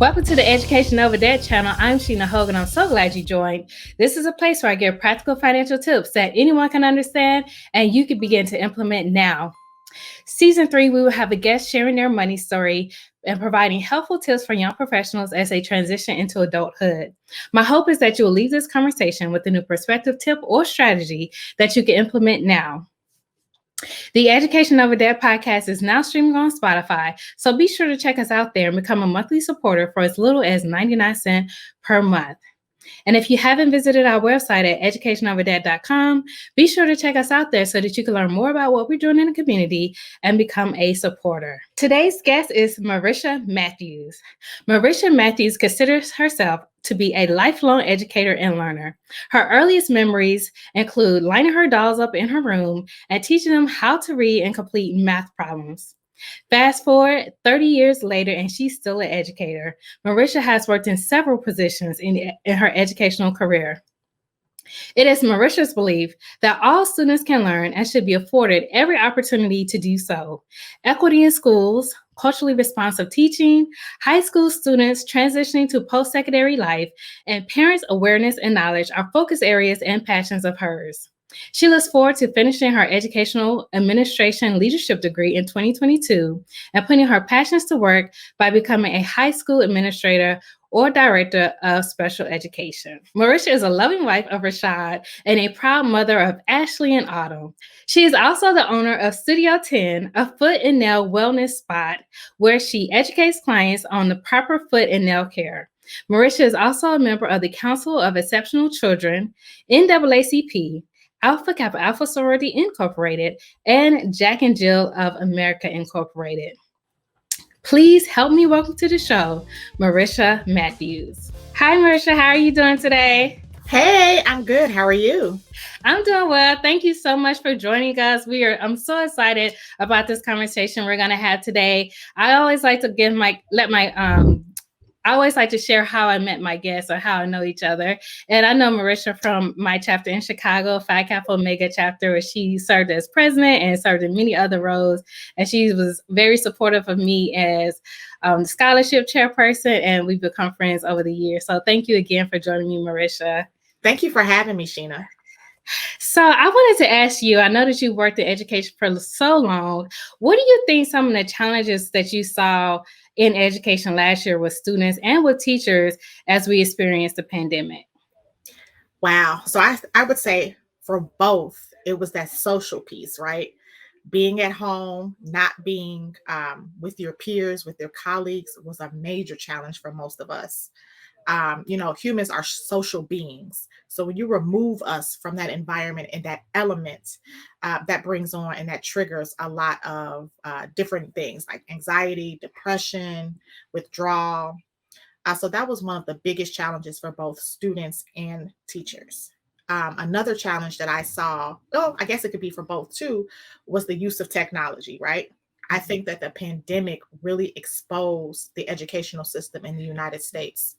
Welcome to the Education Over Debt channel. I'm Sheena Hogan. I'm so glad you joined. This is a place where I give practical financial tips that anyone can understand and you can begin to implement now. Season 3, we will have a guest sharing their money story and providing helpful tips for young professionals as they transition into adulthood. My hope is that you will leave this conversation with a new perspective, tip, or strategy that you can implement now. The Education Over Debt podcast is now streaming on Spotify, so be sure to check us out there and become a monthly supporter for as little as 99 cents per month. And if you haven't visited our website at educationoverdebt.com, be sure to check us out there so that you can learn more about what we're doing in the community and become a supporter. Today's guest is Maricha Matthews. Maricha Matthews considers herself to be a lifelong educator and learner. Her earliest memories include lining her dolls up in her room and teaching them how to read and complete math problems. Fast forward 30 years later, and she's still an educator. Maricha has worked in several positions in her educational career. It is Maricha's belief that all students can learn and should be afforded every opportunity to do so. Equity in schools, culturally responsive teaching, high school students transitioning to post-secondary life, and parents' awareness and knowledge are focus areas and passions of hers. She looks forward to finishing her educational administration leadership degree in 2022 and putting her passions to work by becoming a high school administrator or director of special education. Maricha is a loving wife of Rashad and a proud mother of Ashley and Autumn. She is also the owner of Studio 10, a foot and nail wellness spot where she educates clients on the proper foot and nail care. Maricha is also a member of the Council of Exceptional Children, NAACP, Alpha Kappa Alpha Sorority Incorporated, and Jack and Jill of America Incorporated. Please help me welcome to the show, Maricha Matthews. Hi, Maricha. How are you doing today? Hey, I'm good. How are you? I'm doing well. Thank you so much for joining us. I'm so excited about this conversation we're going to have today. I always like to I always like to share how I met my guests or how I know each other. And I know Maricha from my chapter in Chicago, Phi Kappa Omega chapter, where she served as president and served in many other roles. And she was very supportive of me as the scholarship chairperson, and we've become friends over the years. So thank you again for joining me, Maricha. Thank you for having me, Sheena. So I wanted to ask you, I know that you worked in education for so long. What do you think some of the challenges that you saw in education last year with students and with teachers as we experienced the pandemic? Wow. So I would say for both, it was that social piece, right? Being at home, not being with your peers, with your colleagues was a major challenge for most of us. Humans are social beings. So when you remove us from that environment and that element, that brings on and that triggers a lot of different things like anxiety, depression, withdrawal. So that was one of the biggest challenges for both students and teachers. Another challenge that I saw, I guess it could be for both too, was the use of technology, right? I think that the pandemic really exposed the educational system in the United States.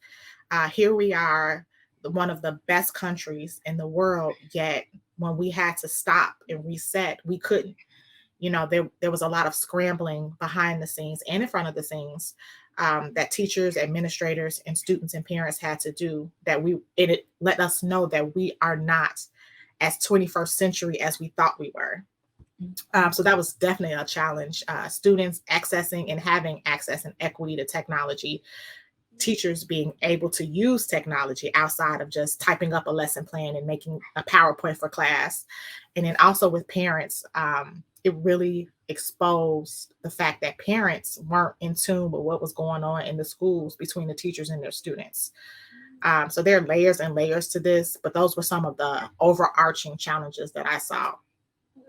Here we are, one of the best countries in the world, yet when we had to stop and reset, we couldn't. There was a lot of scrambling behind the scenes and in front of the scenes that teachers, administrators, and students and parents had to do, it let us know that we are not as 21st century as we thought we were. So that was definitely a challenge. Students accessing and having access and equity to technology, teachers being able to use technology outside of just typing up a lesson plan and making a PowerPoint for class. And then also with parents, it really exposed the fact that parents weren't in tune with what was going on in the schools between the teachers and their students. So there are layers and layers to this, but those were some of the overarching challenges that I saw.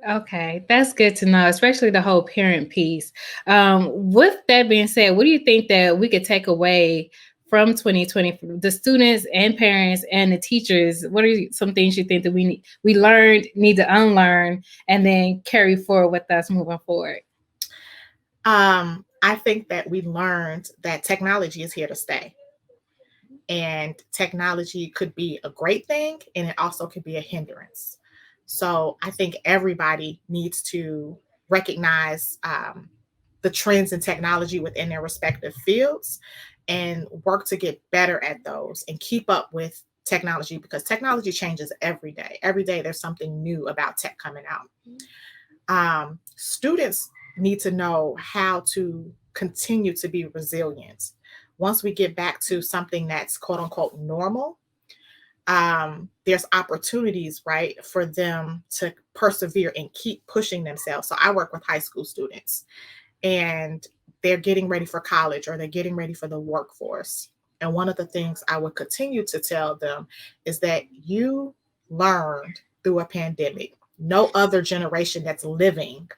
Okay, that's good to know, especially the whole parent piece. With that being said, what do you think that we could take away from 2020, the students and parents and the teachers? What are some things you think that we learned, need to unlearn, and then carry forward with us moving forward? I think that we learned that technology is here to stay. And technology could be a great thing, and it also could be a hindrance. So I think everybody needs to recognize the trends in technology within their respective fields and work to get better at those and keep up with technology, because technology changes every day. Every day there's something new about tech coming out. Students need to know how to continue to be resilient. Once we get back to something that's quote unquote normal, there's opportunities, right, for them to persevere and keep pushing themselves. So I work with high school students, and they're getting ready for college or they're getting ready for the workforce. And one of the things I would continue to tell them is that you learned through a pandemic. No other generation that's living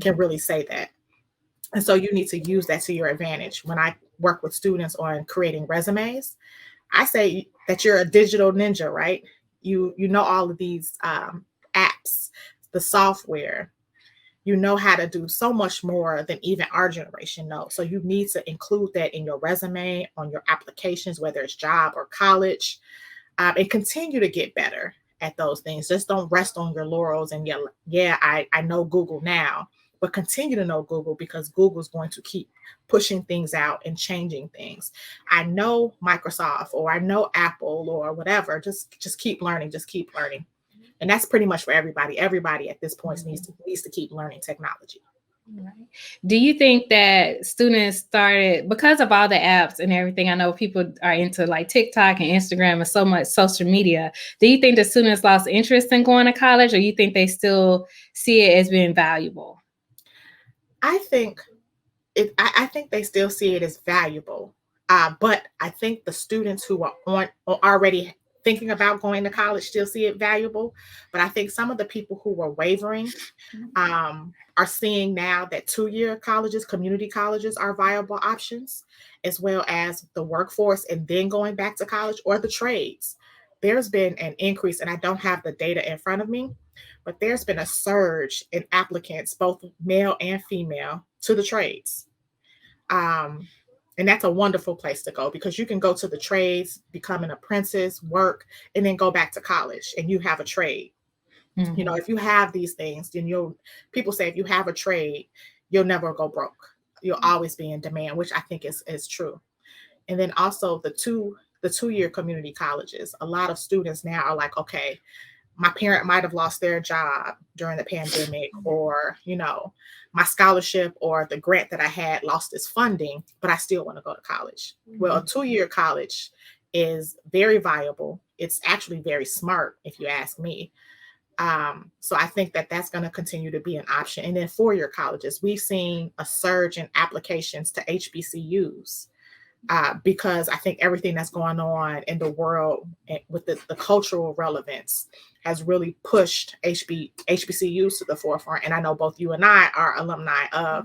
can really say that. And so you need to use that to your advantage. When I work with students on creating resumes, I say that you're a digital ninja, right? You know all of these apps, the software. You know how to do so much more than even our generation knows. So you need to include that in your resume, on your applications, whether it's job or college, and continue to get better at those things. Just don't rest on your laurels and I know Google now, but continue to know Google, because Google's going to keep pushing things out and changing things. I know Microsoft, or I know Apple, or whatever. Just keep learning, just keep learning. And that's pretty much for everybody. Everybody at this point needs to keep learning technology. Right. Do you think that students started, because of all the apps and everything? I know people are into like TikTok and Instagram and so much social media. Do you think the students lost interest in going to college, or you think they still see it as being valuable? I think I think they still see it as valuable. But I think the students who are already thinking about going to college still see it valuable. But I think some of the people who were wavering are seeing now that 2-year colleges, community colleges, are viable options, as well as the workforce and then going back to college, or the trades. There's been an increase, and I don't have the data in front of me, but there's been a surge in applicants, both male and female, to the trades. Um, and that's a wonderful place to go, because you can go to the trades, become an apprentice, work, and then go back to college and you have a trade. Mm-hmm. You know, if you have these things, then people say if you have a trade, you'll never go broke. You'll always be in demand, which I think is true. And then also the 2-year community colleges, a lot of students now are like, okay, my parent might have lost their job during the pandemic, or, my scholarship or the grant that I had lost its funding, but I still want to go to college. Well, a 2-year college is very viable. It's actually very smart, if you ask me. So I think that that's going to continue to be an option. And then 4-year colleges, we've seen a surge in applications to HBCUs. Because I think everything that's going on in the world with the cultural relevance has really pushed HBCUs to the forefront. And I know both you and I are alumni of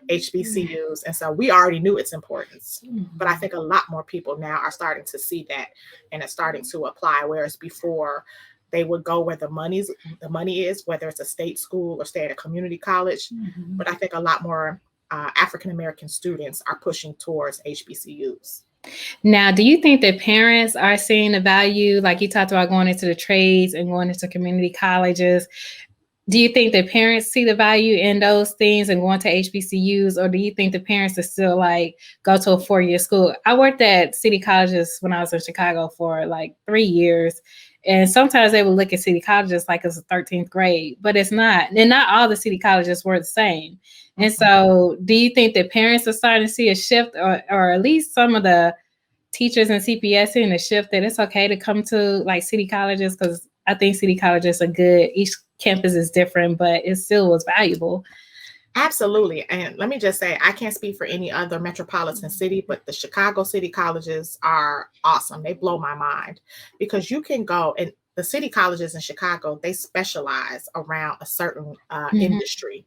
HBCUs. And so we already knew its importance. But I think a lot more people now are starting to see that, and it's starting to apply, whereas before they would go where the money is, whether it's a state school or stay at a community college. Mm-hmm. But I think a lot more African-American students are pushing towards HBCUs. Now, do you think that parents are seeing the value, like you talked about going into the trades and going into community colleges? Do you think that parents see the value in those things and going to HBCUs, or do you think the parents are still like, go to a 4-year school? I worked at city colleges when I was in Chicago for like 3 years. And sometimes they would look at city colleges like it's a 13th grade, but it's not. And not all the city colleges were the same. And so do you think that parents are starting to see a shift, or at least some of the teachers and CPS seeing a shift that it's okay to come to like city colleges? Because I think city colleges are good. Each campus is different, but it still was valuable. Absolutely. And let me just say, I can't speak for any other metropolitan city, but the Chicago city colleges are awesome. They blow my mind, because you can go, and the city colleges in Chicago, they specialize around a certain industry.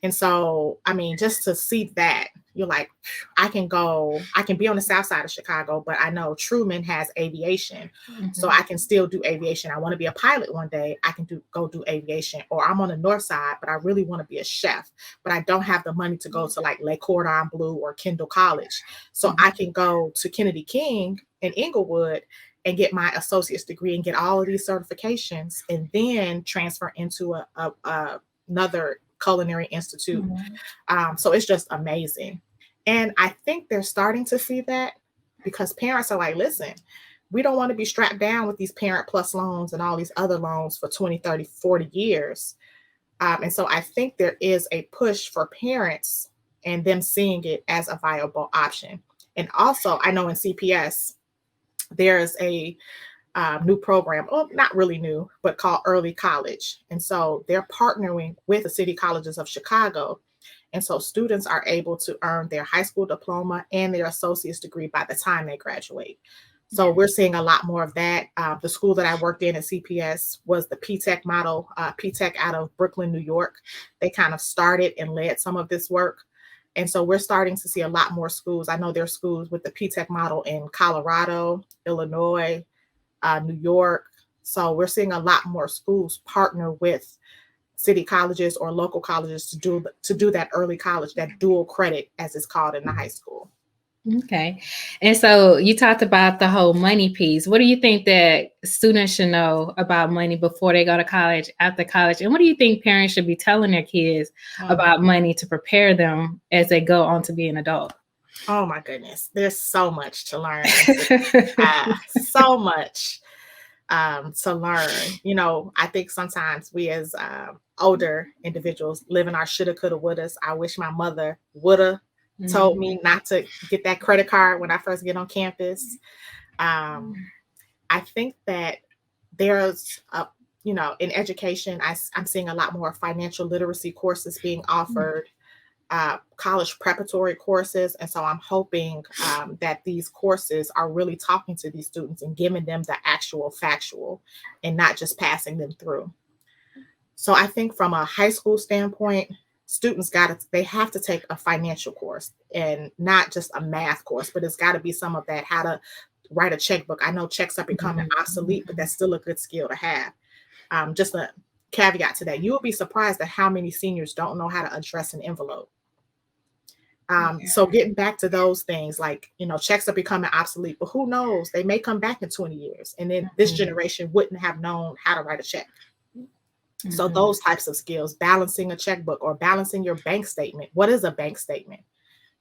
And so, I mean, just to see that, you're like, I can be on the south side of Chicago, but I know Truman has aviation. Mm-hmm. So I can still do aviation. I want to be a pilot one day. I can go do aviation. Or I'm on the north side, but I really want to be a chef, but I don't have the money to go to like Le Cordon Bleu or Kendall College. So I can go to Kennedy King in Inglewood and get my associate's degree and get all of these certifications, and then transfer into another culinary institute. Mm-hmm. So it's just amazing. And I think they're starting to see that because parents are like, listen, we don't want to be strapped down with these parent plus loans and all these other loans for 20, 30, 40 years. And so I think there is a push for parents and them seeing it as a viable option. And also, I know in CPS, there's a new program, well, not really new, but called Early College. And so they're partnering with the City Colleges of Chicago. And so students are able to earn their high school diploma and their associate's degree by the time they graduate. So we're seeing a lot more of that. The school that I worked in at CPS was the P-TECH model, P-TECH out of Brooklyn, New York. They kind of started and led some of this work. And so we're starting to see a lot more schools. I know there are schools with the P-TECH model in Colorado, Illinois, New York. So we're seeing a lot more schools partner with city colleges or local colleges to do that early college, that dual credit, as it's called in the high school. Okay. And so you talked about the whole money piece. What do you think that students should know about money before they go to college, after college? And what do you think parents should be telling their kids about money to prepare them as they go on to be an adult? Oh my goodness. There's so much to learn. So much to learn. You know, I think sometimes we as older individuals live in our shoulda, coulda, wouldas. I wish my mother woulda told me not to get that credit card when I first get on campus. I think that there's you know, in education, I'm seeing a lot more financial literacy courses being offered, college preparatory courses. And so I'm hoping that these courses are really talking to these students and giving them the actual factual and not just passing them through. So I think from a high school standpoint, students they have to take a financial course and not just a math course, but it's got to be some of that, how to write a checkbook. I know checks are becoming obsolete, but that's still a good skill to have. Just a caveat to that, you will be surprised at how many seniors don't know how to address an envelope. So getting back to those things, like, you know, checks are becoming obsolete, but who knows, they may come back in 20 years. And then this generation wouldn't have known how to write a check. So those types of skills, balancing a checkbook or balancing your bank statement. What is a bank statement?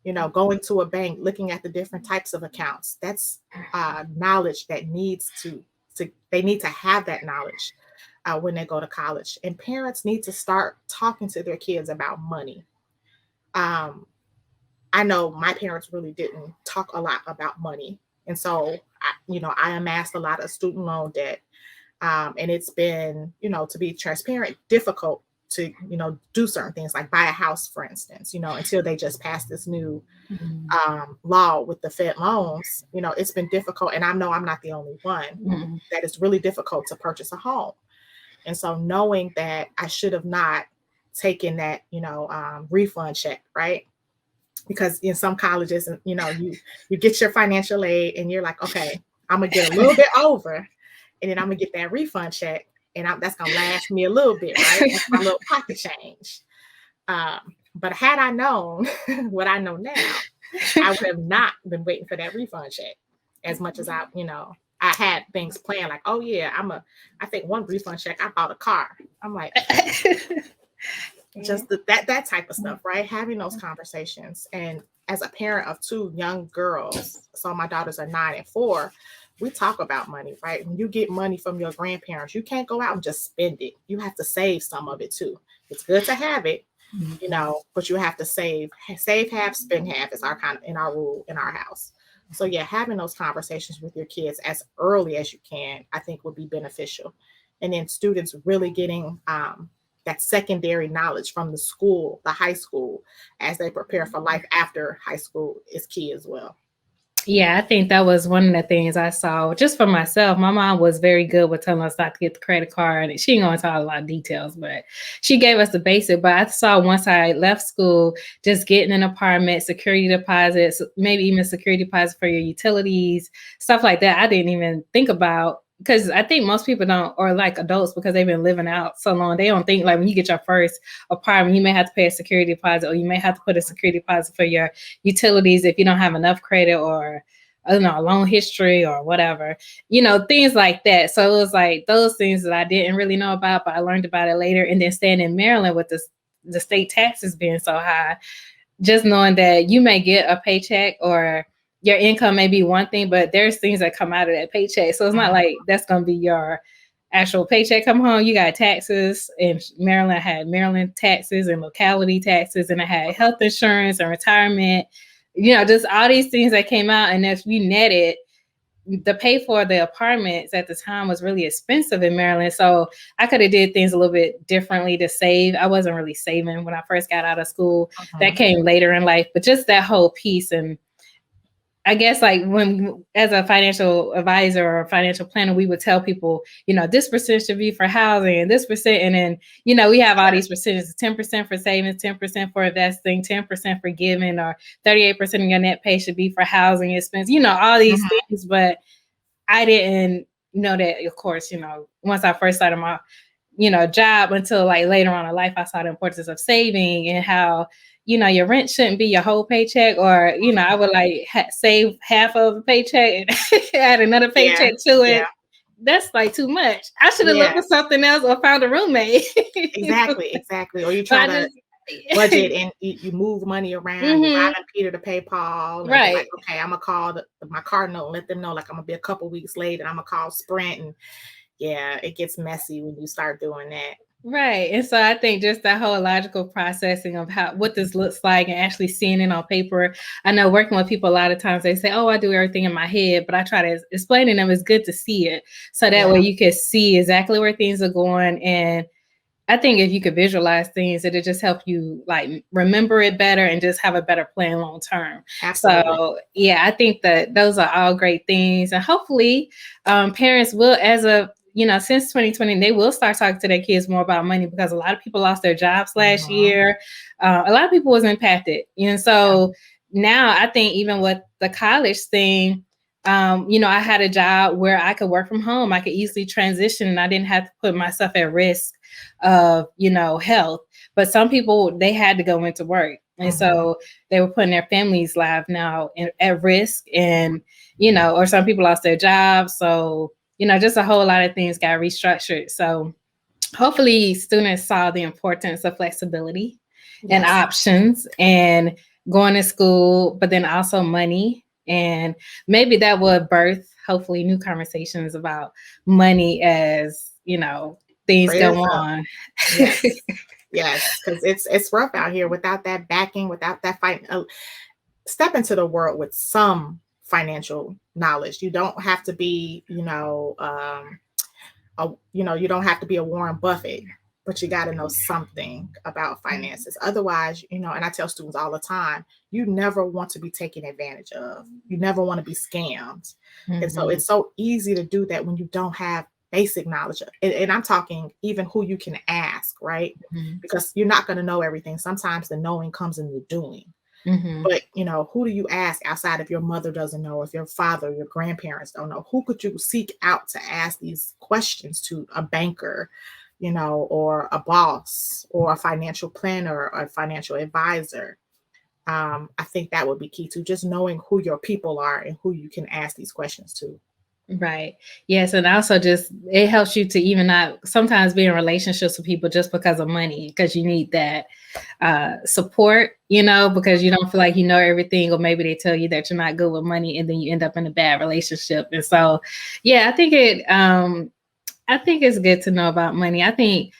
You know, going to a bank, looking at the different types of accounts. That's knowledge that they need to have that knowledge when they go to college. And parents need to start talking to their kids about money. I know my parents really didn't talk a lot about money. And so, I amassed a lot of student loan debt. And it's been, to be transparent, difficult to, do certain things like buy a house, for instance, until they just passed this new law with the Fed loans. It's been difficult. And I know I'm not the only one that it's really difficult to purchase a home. And so knowing that I should have not taken that, refund check, right? Because in some colleges, you get your financial aid and you're like, okay, I'm going to get a little bit over. And then I'm going to get that refund check. And that's going to last me a little bit, right? That's my little pocket change. But had I known what I know now, I would have not been waiting for that refund check as much as I had things planned like, oh yeah, I think one refund check, I bought a car. I'm like, just that type of stuff, right? Having those conversations. And as a parent of two young girls, so my daughters are 9 and 4, we talk about money, right? When you get money from your grandparents, you can't go out and just spend it. You have to save some of it too. It's good to have it, but you have to save half, spend half is our rule in our house. So yeah, having those conversations with your kids as early as you can, I think would be beneficial. And then students really getting that secondary knowledge from the school, the high school, as they prepare for life after high school is key as well. Yeah, I think that was one of the things I saw just for myself. My mom was very good with telling us not to get the credit card. And she ain't going to tell a lot of details, but she gave us the basic. But I saw once I left school, just getting an apartment, security deposits, maybe even security deposits for your utilities, stuff like that. I didn't even think about, because I think most people don't, or like adults, because they've been living out so long, they don't think like when you get your first apartment, you may have to pay a security deposit, or you may have to put a security deposit for your utilities if you don't have enough credit, or I don't know, a loan history or whatever, things like that. So it was like those things that I didn't really know about, but I learned about it later. And then staying in Maryland with the state taxes being so high, just knowing that you may get a paycheck or your income may be one thing, but there's things that come out of that paycheck. So it's not like that's going to be your actual paycheck come home. You got taxes, and Maryland had Maryland taxes and locality taxes, and it had health insurance and retirement, just all these things that came out. And if you net it, the pay for the apartments at the time was really expensive in Maryland. So I could have did things a little bit differently to save. I wasn't really saving when I first got out of school. That came later in life, but just that whole piece. And I guess like when, as a financial advisor or financial planner, we would tell people, this percent should be for housing and this percent. And then, we have all these percentages, 10% for savings, 10% for investing, 10% for giving, or 38% of your net pay should be for housing expense, all these things. But I didn't know that, of course, once I first started my, job, until like later on in life, I saw the importance of saving and how, your rent shouldn't be your whole paycheck, or, I would like save half of a paycheck and add another paycheck to it. Yeah. That's like too much. I should have looked for something else or found a roommate. Exactly. Or you try to budget and you move money around, you robbing Peter to pay Paul. Right. Like, okay, I'm gonna call my Cardinal and let them know like I'm gonna be a couple weeks late, and I'm gonna call Sprint, and it gets messy when you start doing that. Right. And so I think just that whole logical processing of what this looks like and actually seeing it on paper. I know working with people a lot of times they say, oh, I do everything in my head, but I try to explain to them it's good to see it. So that way you can see exactly where things are going. And I think if you could visualize things, it'll just help you like remember it better and just have a better plan long term. Absolutely. So I think that those are all great things. And hopefully parents will, as a since 2020, they will start talking to their kids more about money, because a lot of people lost their jobs last year. A lot of people was impacted. And so now I think even with the college thing, I had a job where I could work from home. I could easily transition and I didn't have to put myself at risk of, health. But some people, they had to go into work. And so they were putting their family's life now at risk, and, or some people lost their jobs. So, just a whole lot of things got restructured. So hopefully students saw the importance of flexibility and options and going to school, but then also money. And maybe that would birth, hopefully, new conversations about money as, things go on. Yes, because it's rough out here without that backing, without that fight. Step into the world with some financial knowledge. You don't have to be, you don't have to be a Warren Buffett, but you got to know something about finances. Otherwise, and I tell students all the time, you never want to be taken advantage of. You never want to be scammed. And so it's so easy to do that when you don't have basic knowledge. And I'm talking even who you can ask, right? Because you're not going to know everything. Sometimes the knowing comes in the doing. But, who do you ask outside if your mother doesn't know, if your father, your grandparents don't know? Who could you seek out to ask these questions to? A banker, or a boss, or a financial planner, or a financial advisor. I think that would be key to just knowing who your people are and who you can ask these questions to. Right. Yes. And also just, it helps you to even not sometimes be in relationships with people just because of money, because you need that support, because you don't feel like you know everything, or maybe they tell you that you're not good with money and then you end up in a bad relationship. And so, I think it's good to know about money. I think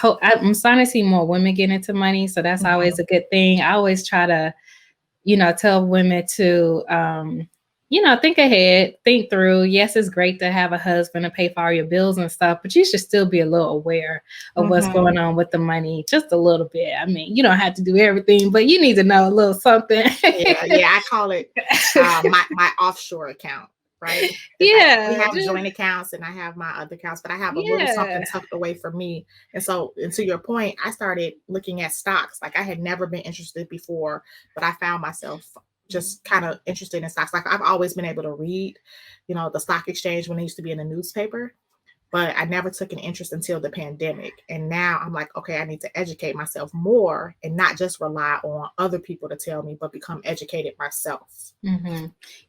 I'm starting to see more women get into money. So that's always a good thing. I always try to, tell women to, think ahead, think through. Yes, it's great to have a husband to pay for all your bills and stuff, but you should still be a little aware of what's going on with the money, just a little bit. I mean, you don't have to do everything, but you need to know a little something. I call it my offshore account, right? We have joint accounts and I have my other accounts, but I have a little something tucked away for me. And so, and to your point, I started looking at stocks. Like I had never been interested before, but I found myself just kind of interested in stocks. Like I've always been able to read, the stock exchange when it used to be in the newspaper, but I never took an interest until the pandemic. And now I'm like, okay, I need to educate myself more and not just rely on other people to tell me, but become educated myself.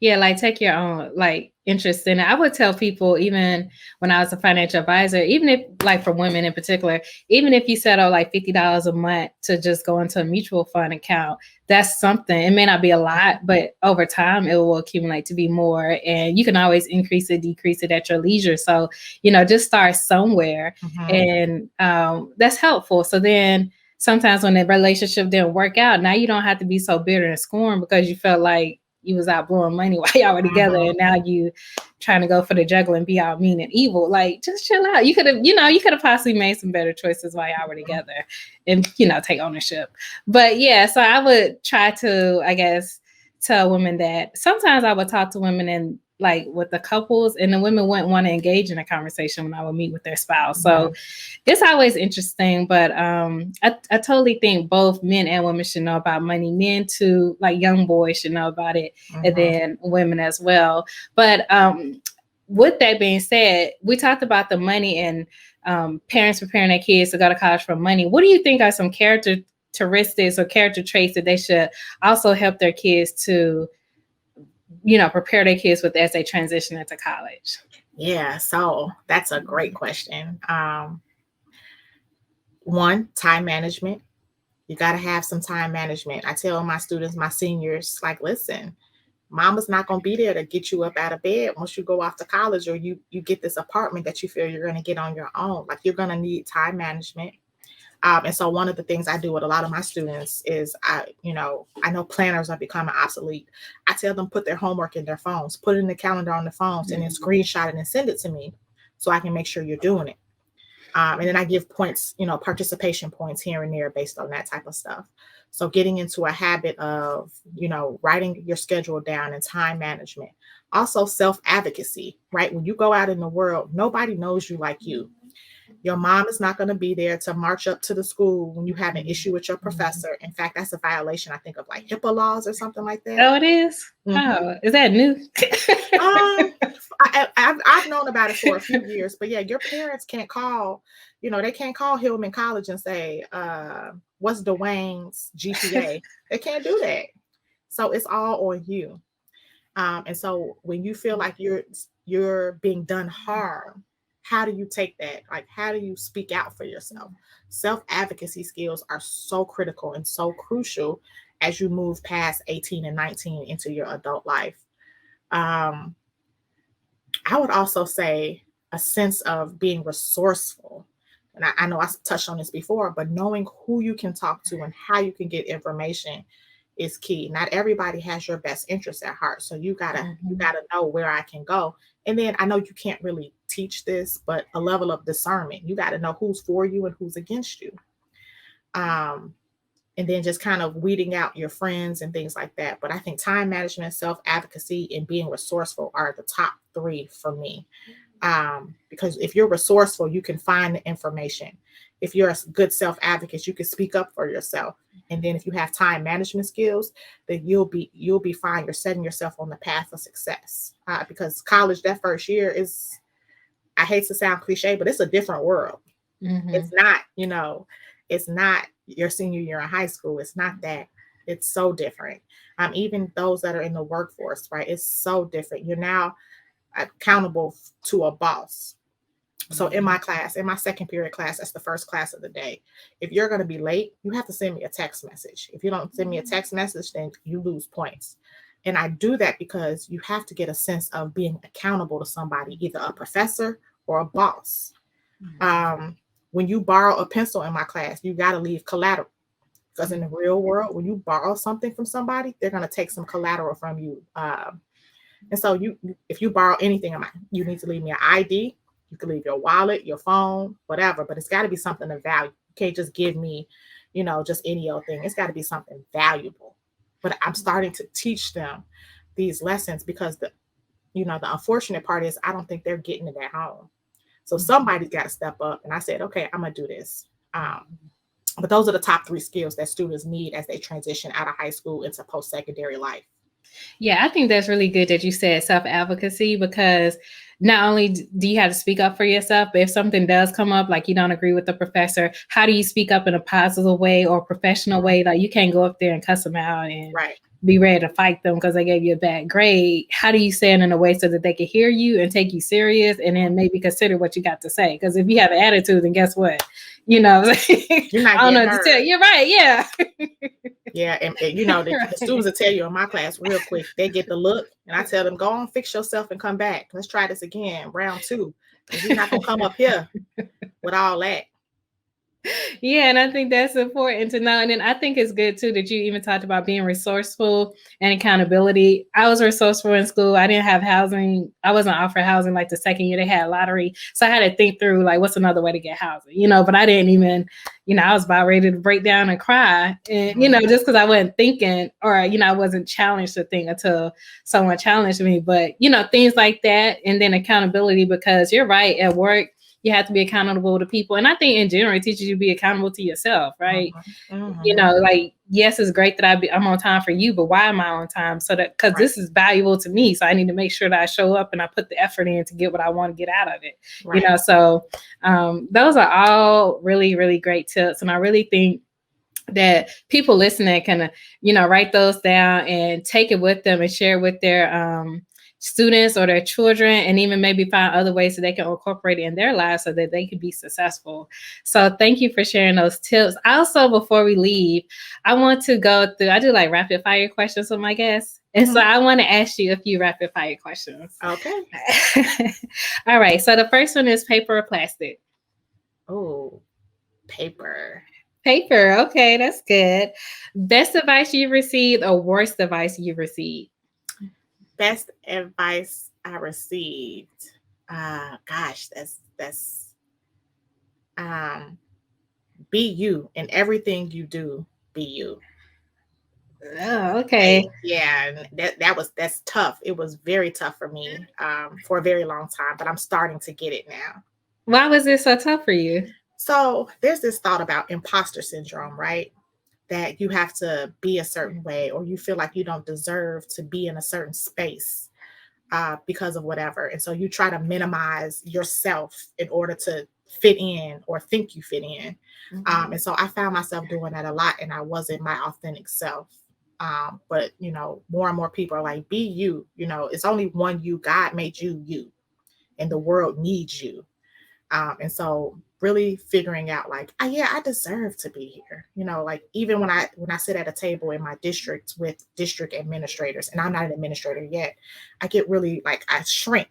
Yeah, like take your own, like interest in it. I would tell people, even when I was a financial advisor, even if, like for women in particular, even if you settle like $50 a month to just go into a mutual fund account, that's something. It may not be a lot, but over time it will accumulate to be more. And you can always increase it, decrease it at your leisure. So, just start somewhere. And that's helpful. So then sometimes when the relationship didn't work out, now you don't have to be so bitter and scorned because you felt like you was out blowing money while y'all were together, and now you trying to go for the juggler and be all mean and evil. Like, just chill out. You could have possibly made some better choices while y'all were together, and take ownership. But yeah, so I would try to, I guess, tell women that sometimes I would talk to women and like with the couples, and the women wouldn't want to engage in a conversation when I would meet with their spouse. So it's always interesting, but I totally think both men and women should know about money. Men too, like young boys should know about it, and then women as well. But with that being said, we talked about the money and parents preparing their kids to go to college for money. What do you think are some characteristics or character traits that they should also help their kids to prepare their kids with as they transition into college? Yeah, so that's a great question. One, time management. You got to have some time management. I tell my students, my seniors, like, listen, mama's not going to be there to get you up out of bed once you go off to college, or you get this apartment that you feel you're going to get on your own. Like, you're going to need time management. And so one of the things I do with a lot of my students is I know planners are becoming obsolete. I tell them put their homework in their phones, put it in the calendar on the phones, and then screenshot it and send it to me so I can make sure you're doing it. And then I give points, participation points here and there based on that type of stuff. So getting into a habit of, writing your schedule down and time management. Also self-advocacy, right? When you go out in the world, nobody knows you like you. Your mom is not going to be there to march up to the school when you have an issue with your professor. In fact, that's a violation, I think, of like HIPAA laws or something like that. Oh, it is? Oh, is that new? I've known about it for a few years, but yeah, your parents can't call, they can't call Hillman College and say, what's Dwayne's GPA? They can't do that. So it's all on you. And so when you feel like you're being done harm, how do you take that? Like, how do you speak out for yourself? Self-advocacy skills are so critical and so crucial as you move past 18 and 19 into your adult life. I would also say a sense of being resourceful. And I know I touched on this before, but knowing who you can talk to and how you can get information is key. Not everybody has your best interests at heart. So you gotta know where I can go. And then I know you can't really teach this, but a level of discernment. You got to know who's for you and who's against you. And then just kind of weeding out your friends and things like that. But I think time management, self-advocacy, and being resourceful are the top three for me. Because if you're resourceful, you can find the information. If you're a good self-advocate, you can speak up for yourself. And then if you have time management skills, then you'll be fine. You're setting yourself on the path of success. Because college, that first year is, I hate to sound cliche, but it's a different world. It's not, it's not your senior year in high school. It's not that. It's so different. Even those that are in the workforce, right? It's so different. You're now accountable to a boss. So in my class, in my second period class, that's the first class of the day. If you're going to be late, you have to send me a text message. If you don't send me a text message, then you lose points. And I do that because you have to get a sense of being accountable to somebody, either a professor or a boss. When you borrow a pencil in my class, you got to leave collateral. Because in the real world, when you borrow something from somebody, they're going to take some collateral from you. And so if you borrow anything, you need to leave me an ID. You can leave your wallet, your phone, whatever, but it's got to be something of value. You can't just give me, just any old thing. It's got to be something valuable. But I'm starting to teach them these lessons because the unfortunate part is I don't think they're getting it at home. So somebody's got to step up. And I said, okay, I'm going to do this. But those are the top three skills that students need as they transition out of high school into post-secondary life. Yeah, I think that's really good that you said self-advocacy, because not only do you have to speak up for yourself, but if something does come up, like you don't agree with the professor, how do you speak up in a positive way or professional way? Like you can't go up there and cuss them out and be ready to fight them because they gave you a bad grade. How do you say it in a way so that they can hear you and take you serious, and then maybe consider what you got to say? Because if you have an attitude, then guess what? You're not I don't know what to tell you. You're right. Yeah. Yeah. And the students will tell you in my class real quick. They get the look, and I tell them, go on, fix yourself and come back. Let's try this again, round 2. Because you're not going to come up here with all that. Yeah, and I think that's important to know. And then I think it's good too that you even talked about being resourceful and accountability. I was resourceful in school. I didn't have housing. I wasn't offered housing like the second year they had lottery. So I had to think through like what's another way to get housing, but I didn't even, I was about ready to break down and cry. And, just because I wasn't thinking or, I wasn't challenged to think until someone challenged me. But, things like that. And then accountability, because you're right, at work, you have to be accountable to people. And I think in general, it teaches you to be accountable to yourself, right? Like, yes, it's great that I'm on time for you, but why am I on time? So that, because this is valuable to me. So I need to make sure that I show up and I put the effort in to get what I want to get out of it. Right. So those are all really, really great tips. And I really think that people listening can, write those down and take it with them and share with their students or their children, and even maybe find other ways that they can incorporate it in their lives so that they can be successful. So thank you for sharing those tips. Also, before we leave, I want to go through, I do like rapid fire questions with my guests. And so I want to ask you a few rapid fire questions. Okay. All right. So the first one is paper or plastic? Oh, paper. Paper. Okay, that's good. Best advice you've received or worst advice you've received? Best advice I received. Gosh, that's be you in everything you do. Be you. Oh, okay. Yeah, that's tough. It was very tough for me for a very long time, but I'm starting to get it now. Why was it so tough for you? So there's this thought about imposter syndrome, right? That you have to be a certain way, or you feel like you don't deserve to be in a certain space because of whatever. And so you try to minimize yourself in order to fit in or think you fit in. And so I found myself doing that a lot, and I wasn't my authentic self. But, more and more people are like, be you. It's only one you. God made you, you, and the world needs you. And so really figuring out like, I deserve to be here. Like even when I sit at a table in my district with district administrators, and I'm not an administrator yet, I get really like, I shrink.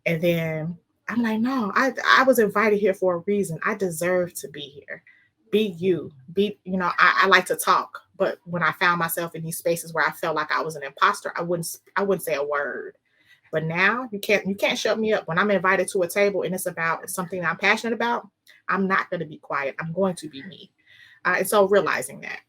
And then I'm like, no, I was invited here for a reason. I deserve to be here. Be you. I like to talk, but when I found myself in these spaces where I felt like I was an imposter, I wouldn't say a word. But now you can't shut me up. When I'm invited to a table and it's about something I'm passionate about, I'm not going to be quiet. I'm going to be me. And so realizing that.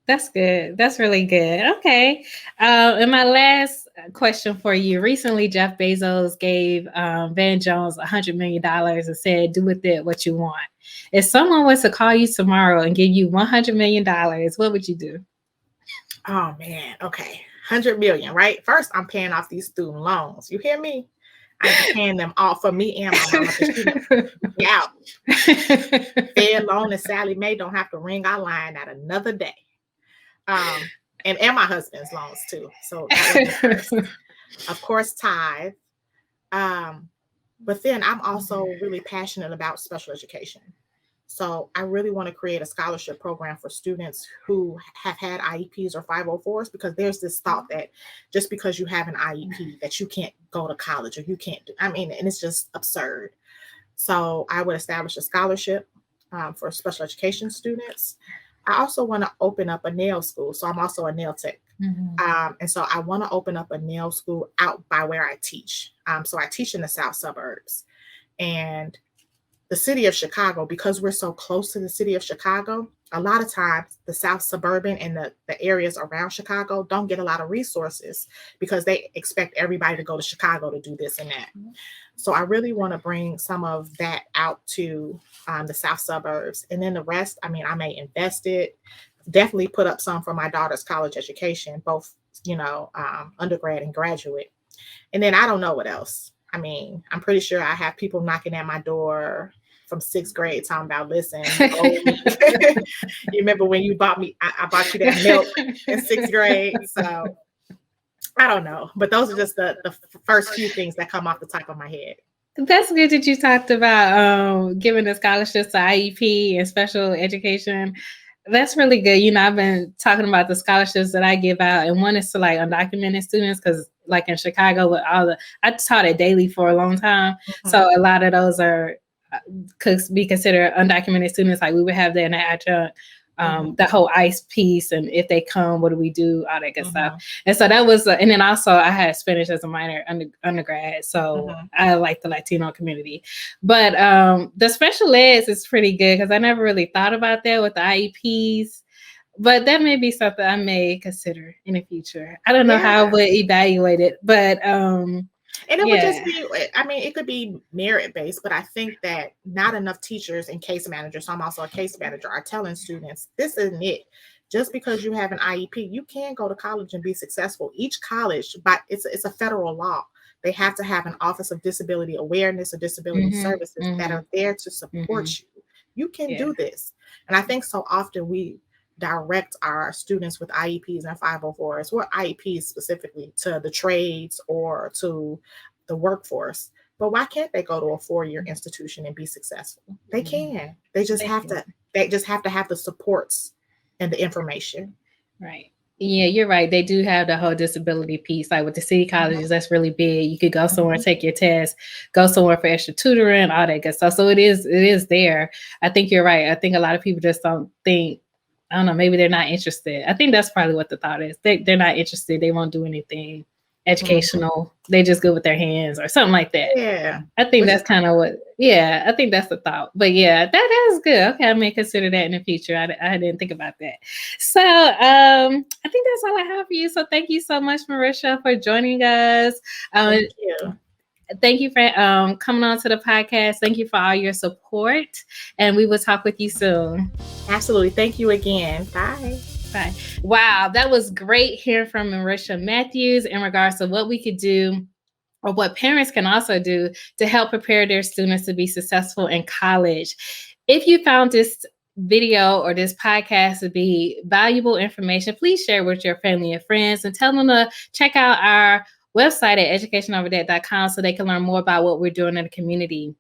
That's good. That's really good. Okay. And my last question for you. Recently, Jeff Bezos gave Van Jones $100 million and said, do with it what you want. If someone was to call you tomorrow and give you $100 million, what would you do? Oh, man. Okay. 100 million, right? First, I'm paying off these student loans. You hear me? I'm paying them all for me and my mama. Yeah. Fed loan and Sally Mae don't have to ring our line at another day. And my husband's loans too. So that was first. Of course, tithe. But then I'm also really passionate about special education. So I really want to create a scholarship program for students who have had IEPs or 504s, because there's this thought that just because you have an IEP that you can't go to college or you can't do, and it's just absurd. So I would establish a scholarship for special education students. I also want to open up a nail school. So I'm also a nail tech. And so I want to open up a nail school out by where I teach. So I teach in the South suburbs. And the city of Chicago, because we're so close to the city of Chicago, a lot of times the South suburban and the areas around Chicago don't get a lot of resources because they expect everybody to go to Chicago to do this and that. So I really want to bring some of that out to the South suburbs. And then the rest, I may invest it, definitely put up some for my daughter's college education, both, undergrad and graduate. And then I don't know what else. I'm pretty sure I have people knocking at my door from 6th grade talking about, listen, you remember when you bought me, I bought you that milk in 6th grade. So I don't know, but those are just the first few things that come off the top of my head. That's good that you talked about giving the scholarships to IEP and special education. That's really good. You know, I've been talking about the scholarships that I give out, and one is to like undocumented students, because like in Chicago, with I taught it daily for a long time. Mm-hmm. So a lot of those could be considered undocumented students. Like we would have that in the adjunct. The whole ICE piece, and if they come, what do we do, all that good stuff. And so that was, and then also I had Spanish as a minor undergrad, so I like the Latino community. But the special eds is pretty good, because I never really thought about that with the IEPs, but that may be something I may consider in the future. I don't know how I would evaluate it, but and it would just be, I mean, it could be merit-based, but I think that not enough teachers and case managers, so I'm also a case manager, are telling students, this isn't it. Just because you have an IEP, you can go to college and be successful. Each college, but it's a federal law. They have to have an Office of Disability Awareness or Disability Services that are there to support you. You can do this. And I think so often we direct our students with IEPs and 504s, or IEPs specifically, to the trades or to the workforce. But why can't they go to a 4-year institution and be successful? They can. They just have to have the supports and the information. Right. Yeah, you're right. They do have the whole disability piece. Like with the city colleges, that's really big. You could go somewhere and take your test, go somewhere for extra tutoring, all that good stuff. So it is there. I think you're right. I think a lot of people just don't think, I don't know, maybe they're not interested. I think that's probably what the thought is. They're not interested. They won't do anything educational. They just go with their hands or something like that. Yeah. I think that's kind of what, I think that's the thought. But yeah, that is good. Okay, I may consider that in the future. I didn't think about that. So I think that's all I have for you. So thank you so much, Maricha, for joining us. Thank you. Thank you for coming on to the podcast. Thank you for all your support. And we will talk with you soon. Absolutely. Thank you again. Bye. Bye. Wow, that was great hearing from Maricha Matthews in regards to what we could do, or what parents can also do to help prepare their students to be successful in college. If you found this video or this podcast to be valuable information, please share with your family and friends, and tell them to check out our website at educationoverdebt.com so they can learn more about what we're doing in the community.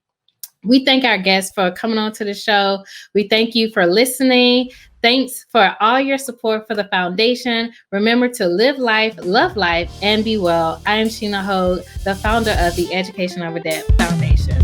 We thank our guests for coming on to the show. We thank you for listening. Thanks for all your support for the foundation. Remember to live life, love life, and be well. I am Sheena Hogue, the founder of the Education Over Debt Foundation.